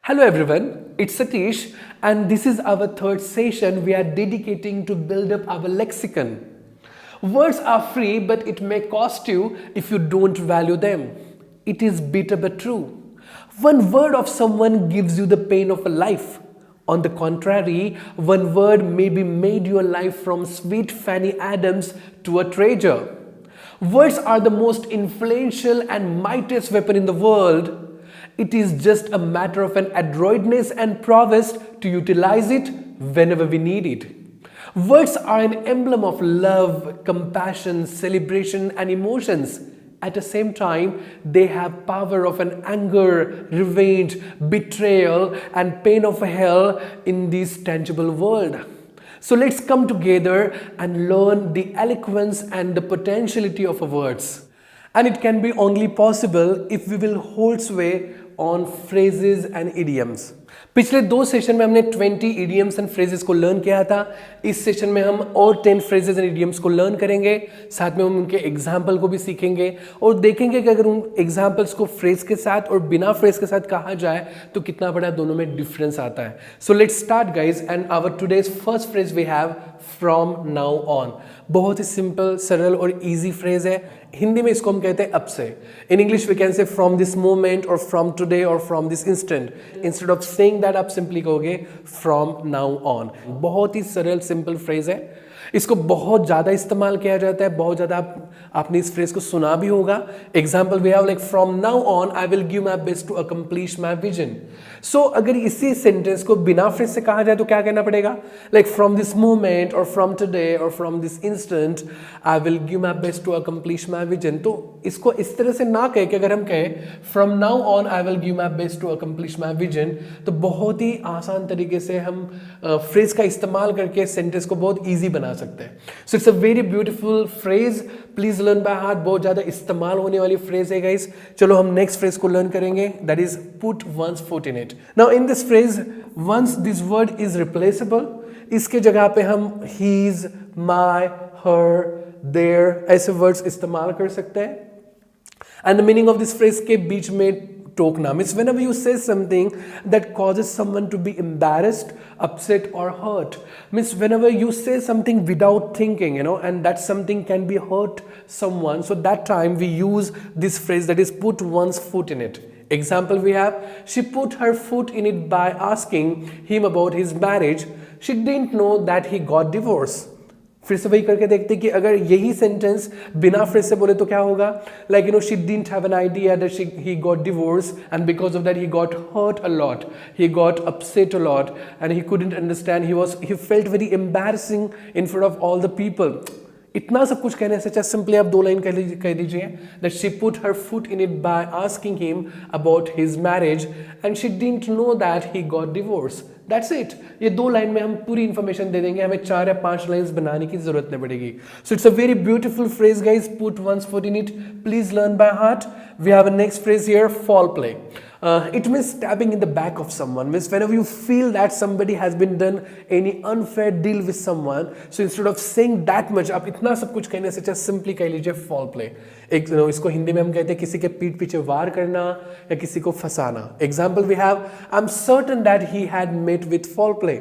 Hello everyone, it's Satish and this is our third session we are dedicating to build up our lexicon. Words are free but it may cost you if you don't value them. It is bitter but true. One word of someone gives you the pain of a life. On the contrary, one word maybe made your life from sweet Fanny Adams to a treasure. Words are the most influential and mightiest weapon in the world. It is just a matter of an adroitness and prowess to utilize it whenever we need it. Words are an emblem of love, compassion, celebration, and emotions. At the same time, they have power of an anger, revenge, betrayal, and pain of hell in this tangible world. So let's come together and learn the eloquence and the potentiality of our words. And it can be only possible if we will hold sway on phrases and idioms. पिछले दो session में हमने 20 idioms and phrases को learn किया था. इस session में हम और 10 phrases and idioms को लर्न करेंगे. साथ में हम उनके एग्जाम्पल को भी सीखेंगे और देखेंगे कि अगर उन एग्जाम्पल्स को फ्रेज के साथ और बिना फ्रेज के साथ कहा जाए तो कितना बड़ा दोनों में डिफरेंस आता है. So let's start guys and our today's first phrase we have from now on. बहुत ही सिंपल, सरल और इजी फ्रेज है. हिंदी में इसको हम कहते हैं अब से. In English we can say from this moment और फ्रॉम टुडे और from this instant. Instead of saying that आप सिंपली कहोगे फ्रॉम नाउ ऑन. बहुत ही सरल सिंपल फ्रेज है. इसको बहुत ज़्यादा इस्तेमाल किया जाता है. बहुत ज़्यादा आपने इस फ्रेज को सुना भी होगा. Example we have like from now on I will give my best to accomplish my vision. So अगर इसी सेंटेंस को बिना फ्रेज से कहा जाए तो क्या कहना पड़ेगा? लाइक फ्रॉम दिस मोमेंट और फ्रॉम टुडे और from this instant I will give my best to accomplish my vision. तो इसको इस तरह से ना कहे कि अगर हम कहें from now on I will give my best to accomplish my vision, तो बहुत ही आसान तरीके से हम फ्रेज का इस्तेमाल करके सेंटेंस को बहुत ईजी बना सकते हैं. सो it's a very beautiful phrase. Please learn by heart. बहुत ज़्यादा इस्तेमाल होने वाली फ्रेज है गाइस. चलो हम नेक्स्ट फ्रेज को लर्न करेंगे. That is put one's foot in it. Now in this phrase one's this word is replaceable. इसके जगह पे हम हीज, माई, हर, देयर ऐसे वर्ड्स इस्तेमाल कर सकते हैं. And the meaning of this phrase के बीच में टोकना means whenever you say something that causes someone to be embarrassed, upset or hurt, means whenever you say something without thinking, and that something can be hurt someone, so that time we use this phrase that is put one's foot in it. Example we have, she put her foot in it by asking him about his marriage. She didn't know that he got divorced. फिर से वही करके देखते कि अगर यही sentence बिना phrase से बोले तो क्या होगा? Like she didn't have an idea that he got divorce and because of that he got hurt a lot, he got upset a lot and he couldn't understand. He felt very embarrassing in front of all the people. इतना सब कुछ कहने से अच्छा simply आप दो line कह दीजिए that she put her foot in it by asking him about his marriage and she didn't know that he got divorce. That's it. ये दो लाइन में हम पूरी इंफॉर्मेशन दे देंगे. हमें 4 या 5 लाइंस बनाने की जरूरत नहीं पड़ेगी. So it's a very beautiful phrase guys. Put one's foot in it. Please learn by heart. We have a next phrase here, foul play. It means stabbing in the back of someone. Means whenever you feel that somebody has been done any unfair deal with someone, so instead of saying that much, आप इतना सब कुछ कहने से अच्छा simply कह लीजिए fall play. इसको हिंदी में हम कहते हैं किसी के पीठ पीछे वार करना या किसी को फंसाना. Example we have, I'm certain that he had met with foul play.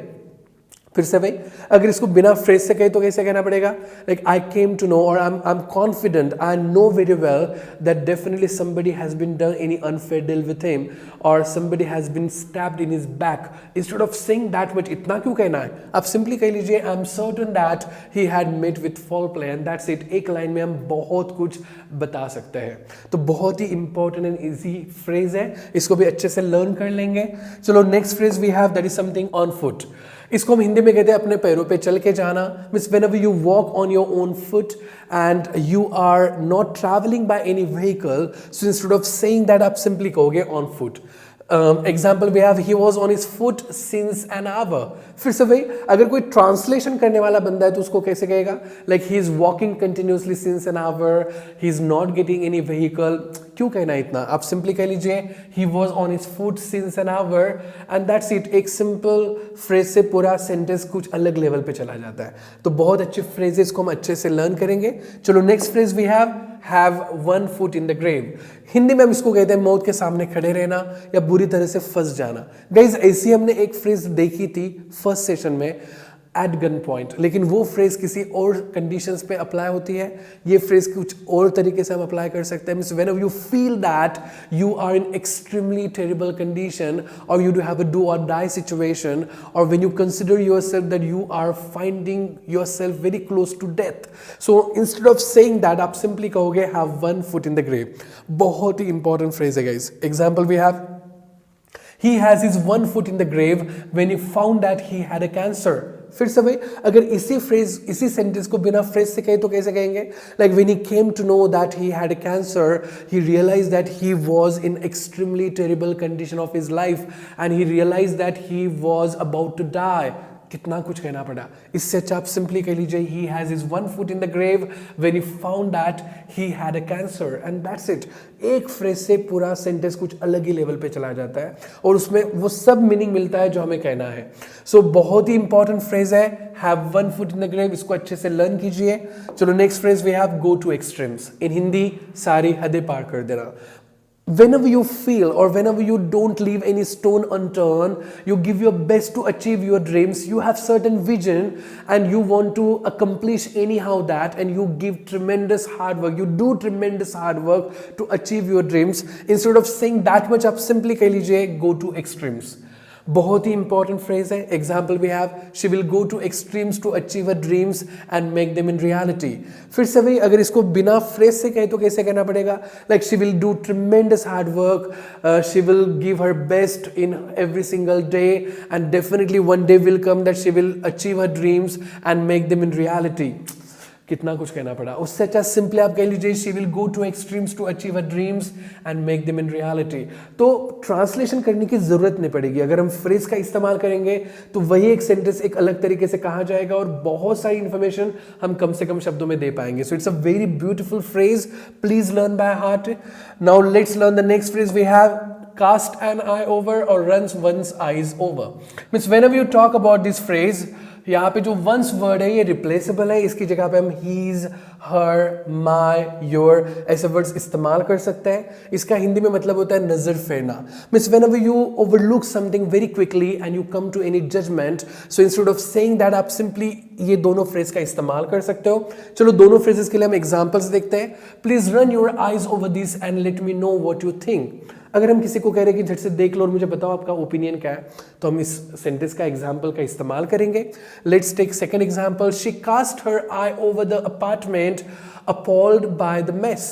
फिर से भाई अगर इसको बिना फ्रेज से कहे तो कैसे कहना पड़ेगा? Like I came to know और I am confident, I know very well that definitely somebody has been done any unfair deal with him और somebody has been stabbed in his back. Instead of saying that much, इतना क्यों कहना है? आप simply कह लीजिए I am certain that he had met with foul play and that's it. एक line में हम बहुत कुछ बता सकते हैं. तो बहुत ही इंपॉर्टेंट एंड ईजी फ्रेज है. इसको भी अच्छे से लर्न कर लेंगे. चलो next phrase we have that is something on foot. इसको हम हिंदी में कहते हैं अपने पैरों पे चल के जाना. Means whenever you walk on your own foot and you are not traveling by any vehicle, so instead of saying that आप simply कहोगे on foot. Example we have, he was on his foot since an hour. फिर से भाई अगर कोई translation करने वाला बंदा है तो उसको कैसे कहेगा? Like he is walking continuously since an hour, he is not getting any vehicle. क्यों कहना इतना? आप सिंपली कह लीजिए he was on his foot since an hour and that's it. एक सिंपल फ्रेज से पूरा सेंटेंस कुछ अलग लेवल पे चला जाता है. तो बहुत अच्छे फ्रेजेस को हम अच्छे से लर्न करेंगे. चलो next phrase we have have one foot in the grave. Hindi में हम इसको कहते हैं मौत के सामने खड़े रहना या बुरी तरह से फंस जाना। गाइज ऐसी हमने एक फ्रेज देखी थी फर्स्ट सेशन में, एट गन पॉइंट, लेकिन वो फ्रेज किसी और कंडीशंस पे अप्लाई होती है। ये फ्रेज कुछ और तरीके से हम अप्लाई कर सकते हैं। Means whenever you feel that you are in extremely terrible condition और you do have a do और डाई सिचुएशन, और when you consider yourself that you are finding yourself very close to death, so instead of saying that आप simply कहोगे have one foot in the grave. बहुत ही important phrase है guys. Example we have, he has his one foot in the grave when he found that he had a cancer। फिर से भाई अगर इसी फ्रेज इसी सेंटेंस को बिना फ्रेज से कहे तो कैसे कहेंगे? Like when he came to know that he had cancer, he realise that he was in extremely terrible condition of his life and he realise that he was about to die. कितना कुछ कहना पड़ा। इससे अच्छा आप simply कह लीजिए he has his one foot in the grave when he found that he had a cancer, and that's it. एक फ्रेज से पूरा सेंटेंस कुछ अलग ही लेवल पे चला जाता है और उसमें वो सब मीनिंग मिलता है जो हमें कहना है। सो बहुत ही इंपॉर्टेंट फ्रेज है have one foot in the grave. इसको अच्छे से लर्न कीजिए। चलो next phrase we have go to extremes. In Hindi सारी हदें पार कर देना। Whenever you feel or whenever you don't leave any stone unturned, you give your best to achieve your dreams, you have certain vision and you want to accomplish anyhow that, and you give tremendous hard work, you do tremendous hard work to achieve your dreams. Instead of saying that much, आप simply कह लीजिए go to extremes। बहुत ही important phrase है। Example we have, she will go to extremes to achieve her dreams and make them in reality. फिर से भाई अगर इसको बिना फ्रेज से कहे तो कैसे कहना पड़ेगा? Like she will do tremendous hard work, she will give her best in every single day and definitely one day will come that she will achieve her dreams and make them in reality. कितना कुछ कहना पड़ा। उससे अच्छा simply आप कह लीजिए she will go to extremes to achieve her dreams and make them in reality. तो ट्रांसलेशन करने की जरूरत नहीं पड़ेगी। अगर हम फ्रेज का इस्तेमाल करेंगे तो वही एक सेंटेंस एक अलग तरीके से कहा जाएगा और बहुत सारी इंफॉर्मेशन हम कम से कम शब्दों में दे पाएंगे। So it's a very beautiful phrase, please learn by heart. Now let's learn the next phrase we have, cast an eye over or runs one's eyes over। Means whenever you talk about this phrase, यहाँ पे जो once word है ये replaceable है। इसकी जगह पे हम हीज, हर, माई, योर ऐसे वर्ड्स इस्तेमाल कर सकते हैं। इसका हिंदी में मतलब होता है नजर फेरना। Means whenever you overlook something very quickly and you come to any judgement, so instead of saying that आप सिंपली ये दोनों फ्रेज का इस्तेमाल कर सकते हो। चलो दोनों फ्रेजेस के लिए हम एग्जाम्पल्स देखते हैं। Please run your eyes over this and let me know what you think. अगर हम किसी को कह रहे हैं कि झट से देख लो और मुझे बताओ आपका ओपिनियन क्या है, तो हम इस सेंटेंस का एग्जाम्पल का इस्तेमाल करेंगे। Let's take second example, she cast her eye over the apartment appalled by the mess.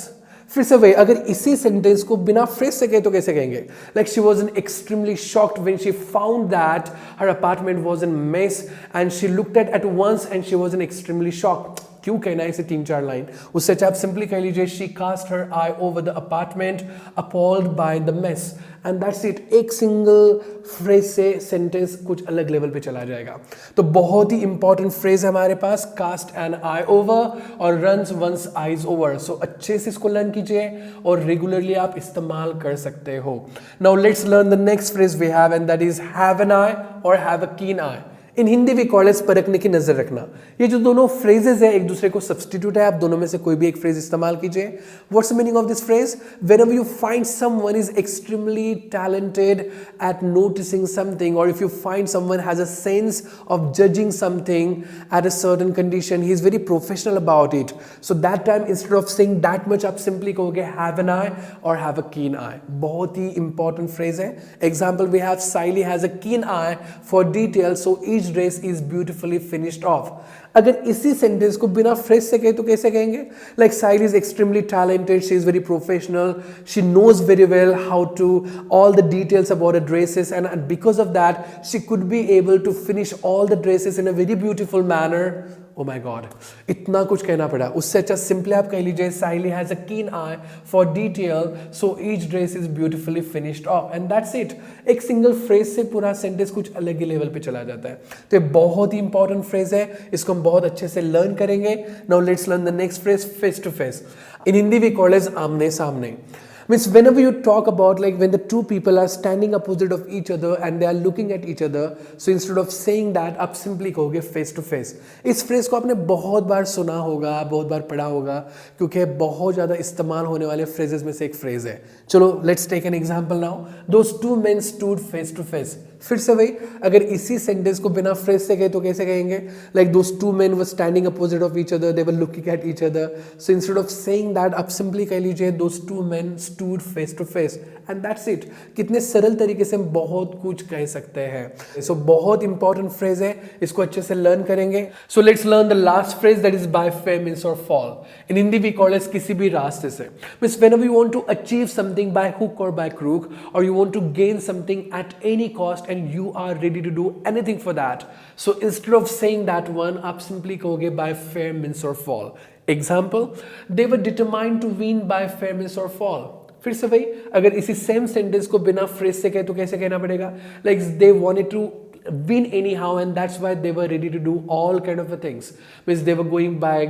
फिर से वही अगर इसी सेंटेंस को बिना फ्रेज से कहे तो कैसे कहेंगे? Like she was in extremely shocked when she found that her apartment was in mess and she looked at once and she was in extremely shocked. क्यों कहना है इसे 3-4 लाइन? उससे अच्छा आप सिंपली कह लीजिए she cast her eye over the apartment appalled by the mess, and that's it. एक सिंगल फ्रेज से सेंटेंस कुछ अलग लेवल पे चला जाएगा। तो बहुत ही इंपॉर्टेंट फ्रेज है हमारे पास, कास्ट एन आई ओवर और रन्स वंस आईज ओवर। सो अच्छे से इसको लर्न कीजिए और रेगुलरली आप इस्तेमाल कर सकते हो। Now let's learn the next phrase we have and that is have an eye और have a keen eye. In Hindi we call it परखने की नजर रखना। ये जो दोनों फ्रेजेस है एक दूसरे को सब्सटीट्यूट है। आप दोनों में से कोई भी एक फ्रेज इस्तेमाल कीजिए। What's the meaning of this phrase? Whenever you find someone is extremely talented at noticing something, और if you find someone has a sense of judging something at a certain condition, he is very professional about it, so that time instead of saying that much आप simply कहोगे have an eye और have a keen eye. बहुत ही important phrase है। Example we have, Saili has a keen eye for detail so each dress is beautifully finished off. अगर इसी sentence को बिना फ्रेज से कहे तो कैसे कहेंगे? Like Sayali is extremely talented, she is very professional, she knows very well how to all the details about her dresses, and because of that she could be able to finish all the dresses in a very beautiful manner। Oh my God, इतना कुछ कहना पड़ा। उससे अच्छा simply आप कह लीजिए साइली has a keen eye for detail so each dress is beautifully finished off, and that's it. एक सिंगल फ्रेज से पूरा सेंटेंस कुछ अलग ही लेवल पे चला जाता है। तो ये बहुत ही इंपॉर्टेंट फ्रेज है, इसको हम बहुत अच्छे से लर्न करेंगे। Now let's learn the next phrase, face to face. In Hindi we call as आमने सामने। Means whenever you talk about like when the two people are standing opposite of each other and they are looking at each other, so instead of saying that आप simply कहोगे face to face. इस phrase को आपने बहुत बार सुना होगा, बहुत बार पढ़ा होगा, क्योंकि बहुत ज़्यादा इस्तेमाल होने वाले phrases में से एक phrase है. चलो let's take an example now. Those two men stood face to face. फिर से वही, अगर इसी सेंटेंस को बिना phrase से कहे तो कैसे कहेंगे? Like those two men were standing opposite of each other, they were looking at each other. So instead of saying that आप simply कह लीजिए those two men stood face to face and that's it. कितने सरल तरीके से हम बहुत कुछ कह सकते हैं. So बहुत important phrase है, इसको अच्छे से learn करेंगे. So let's learn the last phrase, that is by fair means or foul. In Hindi we call it किसी भी रास्ते से. Means whenever you want to achieve something by hook or by crook, or you want to gain something at any cost and you are ready to do anything for that. So instead of saying that one, आप simply कहोगे by fair means or foul. Example, they were determined to win by fair means or foul. फिर से वही, अगर इसी same sentence को बिना phrase से कहे तो कैसे कहना पड़ेगा? Like they wanted to win anyhow and that's why they were ready to do all kind of things. Means they were going by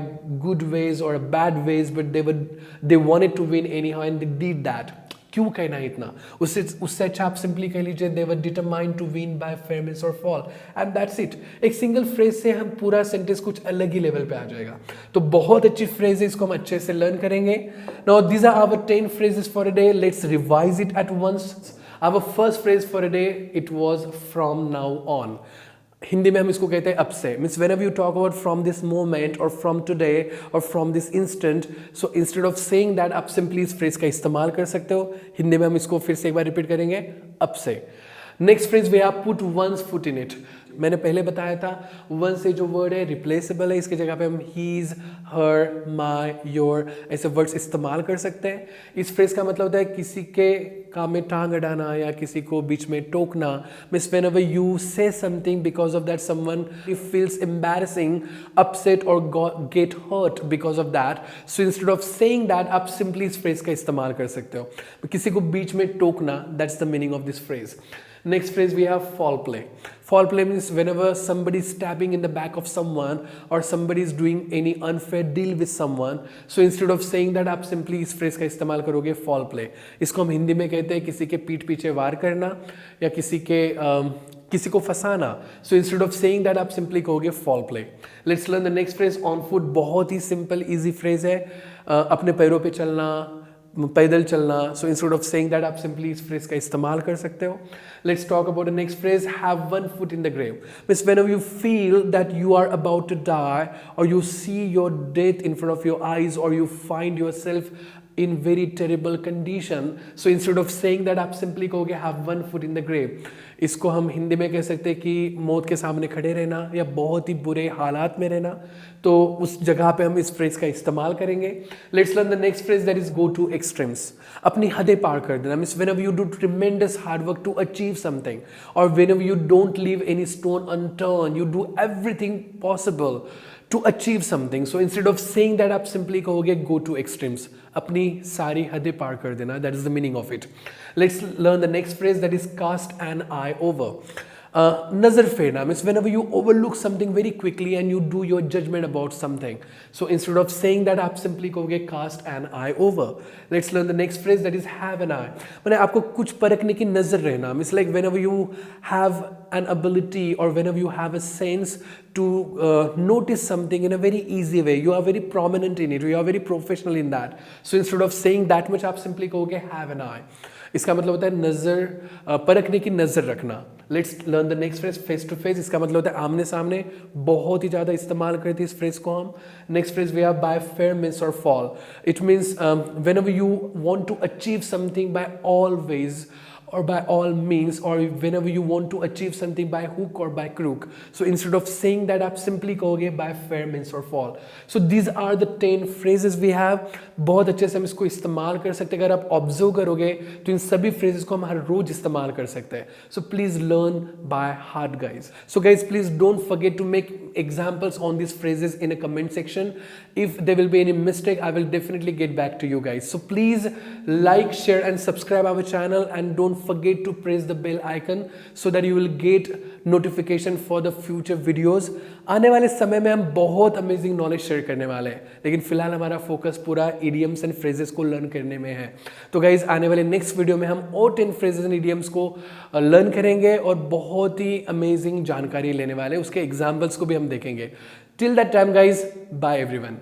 good ways or bad ways, but they wanted to win anyhow and they did that. क्यों कहना है इतना? उससे अच्छा आप simply कह लीजिए they were determined to win by fair means or foul and that's it. एक सिंगल फ्रेज से हम पूरा सेंटेंस कुछ अलग ही लेवल पे आ जाएगा. तो बहुत अच्छी फ्रेज है, इसको हम अच्छे से लर्न करेंगे. Now these are our 10 phrases for a day. Let's revise it at once. Our first phrase for a day, it was from now on. Hindi में हम इसको कहते हैं अब से. Means whenever you talk about from this moment or from today or from this instant, so instead of saying that आप simply इस phrase का इस्तेमाल कर सकते हो. हिंदी में हम इसको फिर से एक बार रिपीट करेंगे, अब से. नेक्स्ट फ्रेज वे आप put one's foot in it. मैंने पहले बताया था वन से जो वर्ड है रिप्लेसेबल है, इसकी जगह पे हम हीज, हर, माई, योर ऐसे वर्ड्स इस्तेमाल कर सकते हैं. इस फ्रेज का मतलब होता है किसी के काम में टांग अड़ाना या किसी को बीच में टोकना. Means whenever you say something because of that someone feels embarrassing, upset और get hurt because of that, so instead of saying that आप सिंपली इस फ्रेज का इस्तेमाल कर सकते हो. किसी को बीच में टोकना, that's the meaning of this phrase. Next phrase we have foul play. Foul play means whenever somebody is stabbing in the back of someone or somebody is doing any unfair deal with someone, so instead of saying that आप simply इस phrase का इस्तेमाल करोगे foul play. इसको हम हिंदी में कहते हैं किसी के पीठ पीछे वार करना या किसी को फंसाना. So instead of saying that आप simply कहोगे foul play. Let's learn the next phrase on foot. बहुत ही simple easy phrase है. अपने पैरों पे चलना, पैदल चलना. So instead of saying that आप सिंपली इस फ्रेज का इस्तेमाल कर सकते हो. Let's talk about the next phrase, have one foot in the grave. Means whenever you feel that you are about to die और you see your death in front of your eyes और you find yourself in very terrible condition, so instead of saying that आप simply कहोगे have one foot in the grave. इसको हम हिंदी में कह सकते हैं कि मौत के सामने खड़े रहना या बहुत ही बुरे हालात में रहना. तो उस जगह पे हम इस फ्रेज का इस्तेमाल करेंगे. Let's learn the next phrase, that is go to extremes. अपनी हदें पार कर देना. Means whenever you do tremendous hard work to achieve something or whenever you don't leave any stone unturned, you do everything possible to achieve something. So instead of saying that आप simply कहोगे go to extremes. अपनी सारी हदें पार कर देना. That is the meaning of it. Let's learn the next phrase, that is cast an eye over. नज़र फेरना means whenever you overlook something very quickly and you do your judgment about something. So instead of saying that आप simply कहोगे cast an eye over. Let's learn the next phrase, that is have an eye. मैंने आपको कुछ परखने की नज़र रहना. Means like whenever you have an ability or whenever you have a sense to notice something in a very easy way, you are very prominent in it, you are very professional in that. So instead of saying that much आप simply कहोगे have an eye. इसका मतलब होता है नज़र, परखने की नज़र रखना. Let's learn the next phrase, face to face. इसका मतलब होता है आमने सामने. बहुत ही ज़्यादा इस्तेमाल करते हैं इस फ्रेज को हम. Next phrase we have by fair means और foul. It means whenever you want to achieve something by all ways or by all means, or whenever you want to achieve something by hook or by crook. So instead of saying that आप simply कहोगे by fair means or foul. So these are the 10 phrases we have. बहुत अच्छे से हम इसको इस्तेमाल कर सकते हैं. अगर आप ऑब्जर्व करोगे तो इन सभी phrases को हम हर रोज इस्तेमाल कर सकते हैं. So please learn by heart guys. So guys please don't forget to make examples on these phrases in a comment section. If there will be any mistake, I will definitely get back to you guys. So please like, share and subscribe our channel and don't forget to press the bell icon so that you will get notification for the future videos. आने वाले समय में हम बहुत amazing knowledge share करने वाले हैं, लेकिन फिलहाल हमारा फोकस पूरा इडियम्स एंड फ्रेजेस को लर्न करने में है. तो गाइज आने वाले नेक्स्ट वीडियो में हम और 10 फ्रेजेस एंड इडियम्स को लर्न करेंगे और बहुत ही अमेजिंग जानकारी लेने वाले हैं. उसके एग्जाम्पल्स को भी हम देखेंगे. Till that time guys, bye everyone.